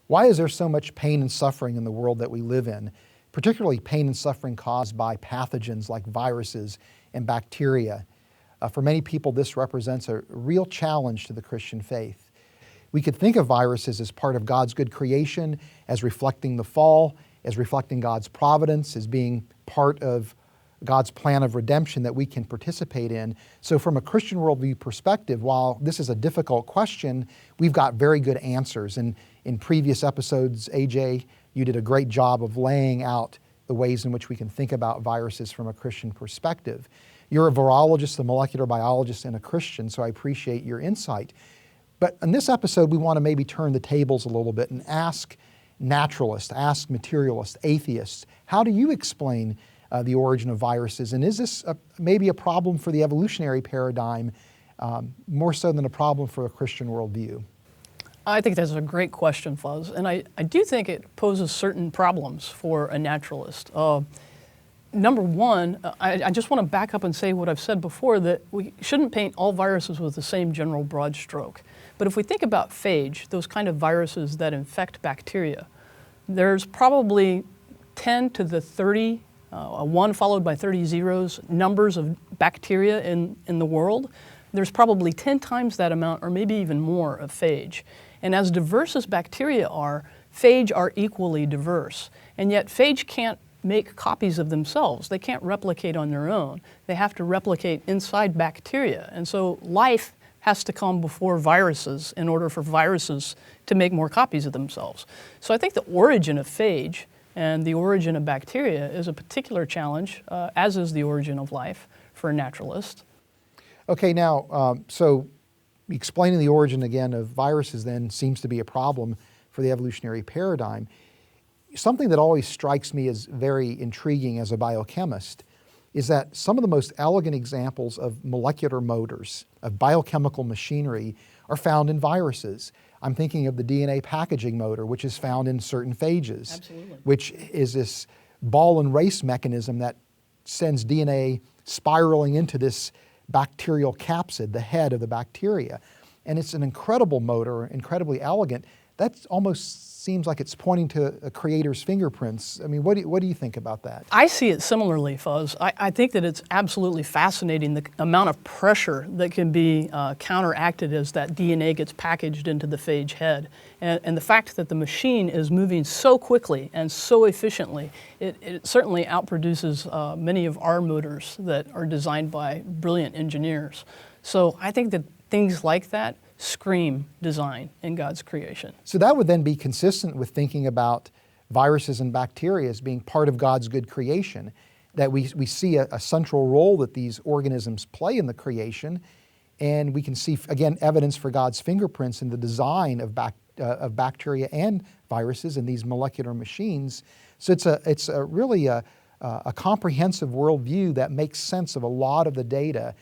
Why is there so much pain and suffering in the world that we live in, particularly pain and suffering caused by pathogens like viruses and bacteria? For many people, this represents a real challenge to the Christian faith. We could think of viruses as part of God's good creation, as reflecting the fall, as reflecting God's providence, as being part of God's plan of redemption that we can participate in. So from a Christian worldview perspective, while this is a difficult question, we've got very good answers. And in previous episodes, AJ, you did a great job of laying out the ways in which we can think about viruses from a Christian perspective. You're a virologist, a molecular biologist, and a Christian, so I appreciate your insight. But in this episode, we want to maybe turn the tables a little bit and ask naturalists, ask materialists, atheists, how do you explain the origin of viruses? And is this maybe a problem for the evolutionary paradigm more so than a problem for a Christian worldview? I think that's a great question, Fuzz, and I do think it poses certain problems for a naturalist. Number one, I just want to back up and say what I've said before, that we shouldn't paint all viruses with the same general broad stroke. But if we think about phage, those kind of viruses that infect bacteria, there's probably 10 to the 30, a 1 followed by 30 zeros, numbers of bacteria in the world. There's probably 10 times that amount, or maybe even more, of phage. And as diverse as bacteria are, phage are equally diverse. And yet phage can't make copies of themselves. They can't replicate on their own. They have to replicate inside bacteria. And so life has to come before viruses in order for viruses to make more copies of themselves. So I think the origin of phage and the origin of bacteria is a particular challenge, as is the origin of life for a naturalist. Okay, now, so explaining the origin again of viruses then seems to be a problem for the evolutionary paradigm. Something that always strikes me as very intriguing as a biochemist is that some of the most elegant examples of molecular motors, of biochemical machinery, are found in viruses. I'm thinking of the DNA packaging motor, which is found in certain phages. Absolutely. Which is this ball and race mechanism that sends DNA spiraling into this bacterial capsid, the head of the bacteria. And it's an incredible motor, incredibly elegant. That almost seems like it's pointing to a creator's fingerprints. I mean, what do you think about that? I see it similarly, Fuzz. I think that it's absolutely fascinating the amount of pressure that can be counteracted as that DNA gets packaged into the phage head. And the fact that the machine is moving so quickly and so efficiently, it certainly outproduces many of our motors that are designed by brilliant engineers. So I think that things like that scream design in God's creation. So that would then be consistent with thinking about viruses and bacteria as being part of God's good creation, that we see a central role that these organisms play in the creation, and we can see, again, evidence for God's fingerprints in the design of bacteria and viruses in these molecular machines. So it's really a comprehensive worldview that makes sense of a lot of the data.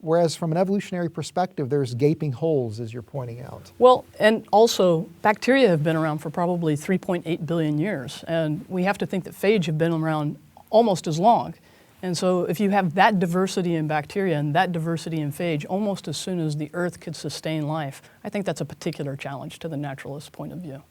Whereas from an evolutionary perspective, there's gaping holes, as you're pointing out. Well, and also bacteria have been around for probably 3.8 billion years, and we have to think that phage have been around almost as long. And so if you have that diversity in bacteria and that diversity in phage almost as soon as the Earth could sustain life, I think that's a particular challenge to the naturalist point of view.